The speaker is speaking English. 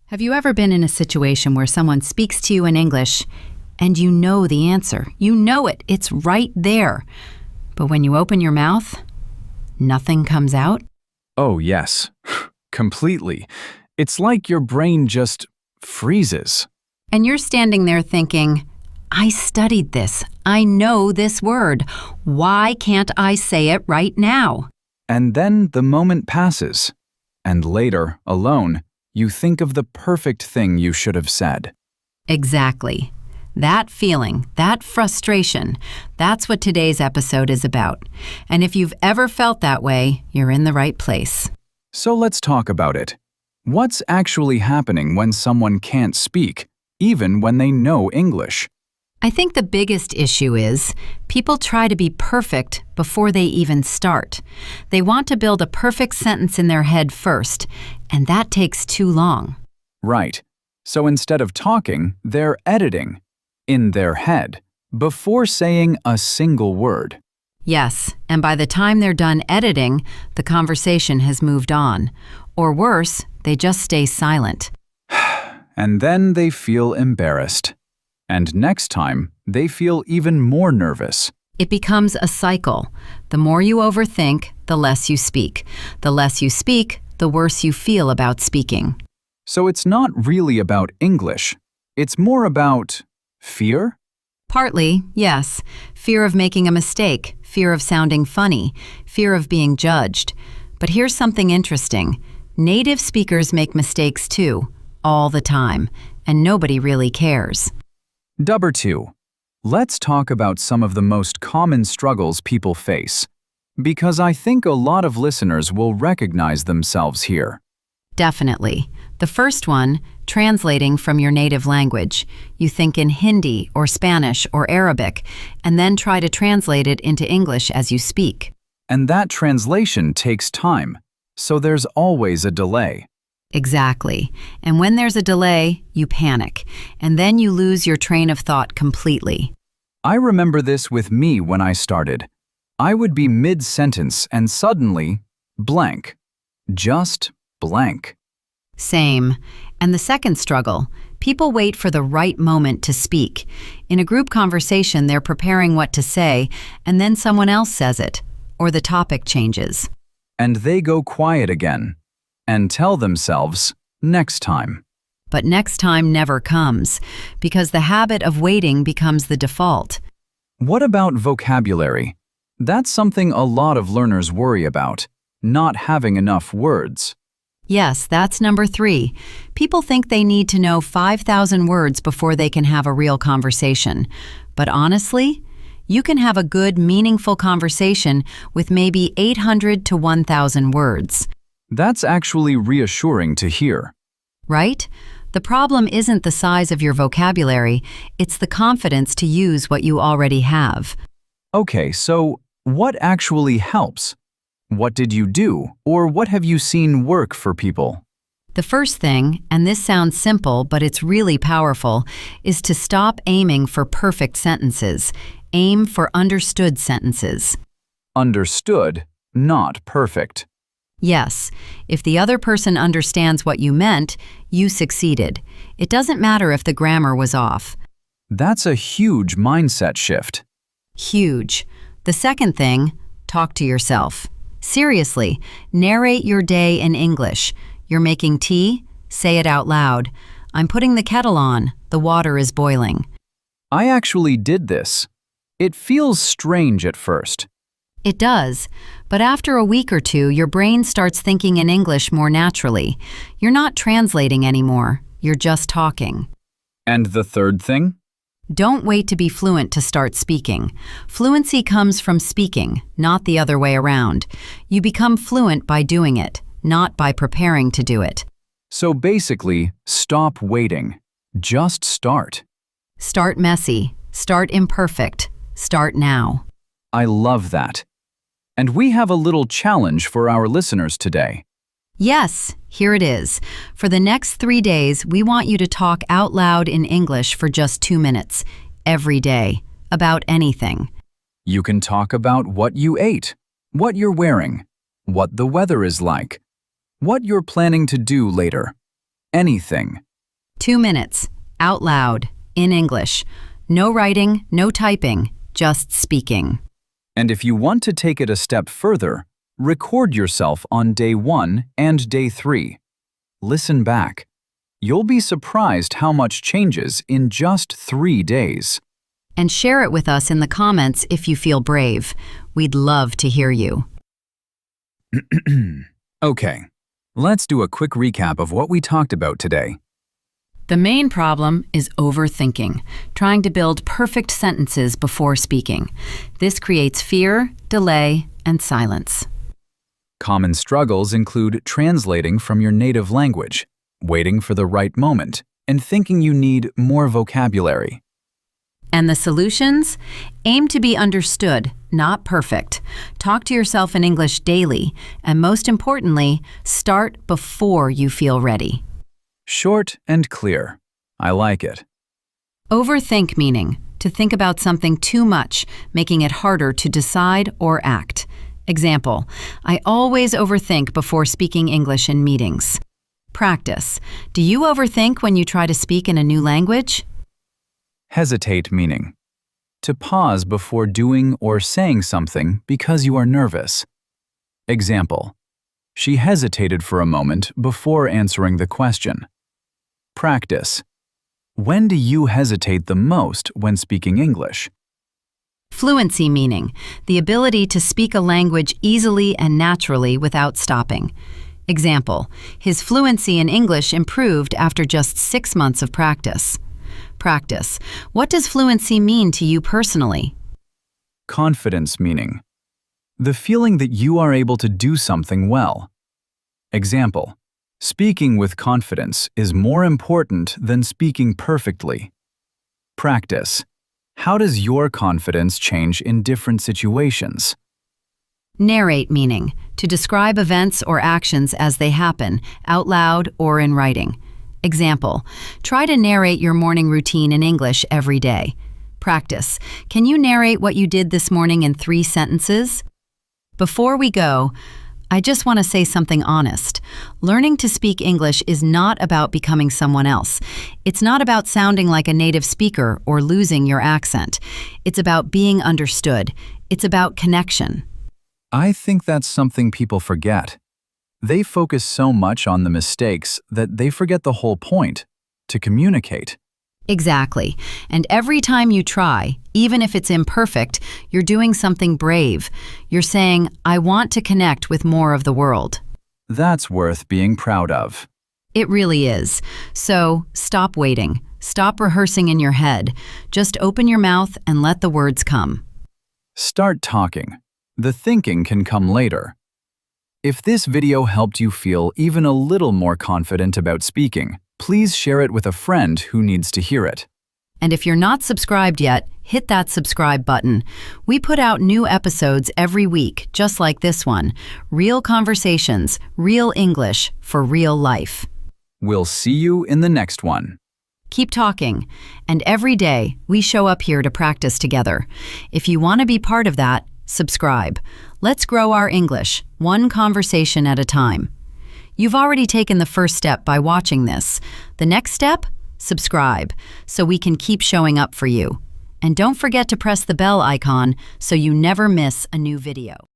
Have you ever been in a situation where someone speaks to you in English and you know the answer? You know it, it's right there. But when you open your mouth, nothing comes out? Oh, yes. Completely. It's like your brain just freezes. And you're standing there thinking, I studied this. I know this word. Why can't I say it right now? And then the moment passes. And later, alone, you think of the perfect thing you should have said. Exactly. That feeling, that frustration, that's what today's episode is about. And if you've ever felt that way, you're in the right place. So let's talk about it. What's actually happening when someone can't speak, even when they know English? I think the biggest issue is people try to be perfect before they even start. They want to build a perfect sentence in their head first, and that takes too long. Right. So instead of talking, they're editing in their head before saying a single word. Yes, and by the time they're done editing, the conversation has moved on. Or worse, they just stay silent. And then they feel embarrassed. And next time, they feel even more nervous. It becomes a cycle. The more you overthink, the less you speak. The less you speak, the worse you feel about speaking. So it's not really about English. It's more about fear? Partly, yes. Fear of making a mistake, fear of sounding funny, fear of being judged. But here's something interesting. Native speakers make mistakes too, all the time, and nobody really cares. Number 2. Let's talk about some of the most common struggles people face, because I think a lot of listeners will recognize themselves here. Definitely. The first one, translating from your native language. You think in Hindi or Spanish or Arabic, and then try to translate it into English as you speak. And that translation takes time, so there's always a delay. Exactly. And when there's a delay, you panic, and then you lose your train of thought completely. I remember this with me when I started. I would be mid-sentence and suddenly, blank. Just blank. Same. And the second struggle, people wait for the right moment to speak. In a group conversation, they're preparing what to say, and then someone else says it, or the topic changes. And they go quiet again and tell themselves, next time. But next time never comes, because the habit of waiting becomes the default. What about vocabulary? That's something a lot of learners worry about, not having enough words. Yes, that's number 3. People think they need to know 5,000 words before they can have a real conversation. But honestly, you can have a good, meaningful conversation with maybe 800 to 1,000 words. That's actually reassuring to hear. Right? The problem isn't the size of your vocabulary, it's the confidence to use what you already have. Okay, so what actually helps? What did you do, or what have you seen work for people? The first thing, and this sounds simple but it's really powerful, is to stop aiming for perfect sentences. Aim for understood sentences. Understood, not perfect. Yes, if the other person understands what you meant, you succeeded. It doesn't matter if the grammar was off. That's a huge mindset shift. Huge. The second thing, talk to yourself. Seriously, narrate your day in English. You're making tea? Say it out loud. I'm putting the kettle on. The water is boiling. I actually did this. It feels strange at first. It does, but after a week or two, your brain starts thinking in English more naturally. You're not translating anymore, you're just talking. And the third thing? Don't wait to be fluent to start speaking. Fluency comes from speaking, not the other way around. You become fluent by doing it, not by preparing to do it. So basically, stop waiting. Just start. Start messy, start imperfect, start now. I love that. And we have a little challenge for our listeners today. Yes, here it is. For the next 3 days, we want you to talk out loud in English for just 2 minutes, every day, about anything. You can talk about what you ate, what you're wearing, what the weather is like, what you're planning to do later. anything. 2 minutes, out loud, in English. No writing, no typing, just speaking. And if you want to take it a step further, record yourself on day 1 and day 3. Listen back. You'll be surprised how much changes in just 3 days. And share it with us in the comments if you feel brave. We'd love to hear you. Okay, let's do a quick recap of what we talked about today. The main problem is overthinking, trying to build perfect sentences before speaking. This creates fear, delay, and silence. Common struggles include translating from your native language, waiting for the right moment, and thinking you need more vocabulary. And the solutions? Aim to be understood, not perfect. Talk to yourself in English daily, and most importantly, start before you feel ready. Short and clear. I like it. Overthink meaning to think about something too much, making it harder to decide or act. Example, I always overthink before speaking English in meetings. Practice. Do you overthink when you try to speak in a new language? Hesitate meaning to pause before doing or saying something because you are nervous. Example, she hesitated for a moment before answering the question. Practice. When do you hesitate the most when speaking English? Fluency meaning the ability to speak a language easily and naturally without stopping. Example, his fluency in English improved after just 6 months of practice. Practice. What does fluency mean to you personally? Confidence meaning the feeling that you are able to do something well. Example, speaking with confidence is more important than speaking perfectly. Practice. How does your confidence change in different situations? Narrate meaning to describe events or actions as they happen, out loud or in writing. Example, try to narrate your morning routine in English every day. Practice. Can you narrate what you did this morning in 3 sentences? Before we go, I just want to say something honest. Learning to speak English is not about becoming someone else. It's not about sounding like a native speaker or losing your accent. It's about being understood. It's about connection. I think that's something people forget. They focus so much on the mistakes that they forget the whole point, to communicate. Exactly. And every time you try, even if it's imperfect, you're doing something brave. You're saying, I want to connect with more of the world. That's worth being proud of. It really is. So stop waiting. Stop rehearsing in your head. Just open your mouth and let the words come. Start talking. The thinking can come later. If this video helped you feel even a little more confident about speaking, please share it with a friend who needs to hear it. And if you're not subscribed yet, hit that subscribe button. We put out new episodes every week, just like this one. Real conversations, real English for real life. We'll see you in the next one. Keep talking. And every day, we show up here to practice together. If you want to be part of that, subscribe. Let's grow our English, one conversation at a time. You've already taken the first step by watching this. The next step? Subscribe, so we can keep showing up for you. And don't forget to press the bell icon so you never miss a new video.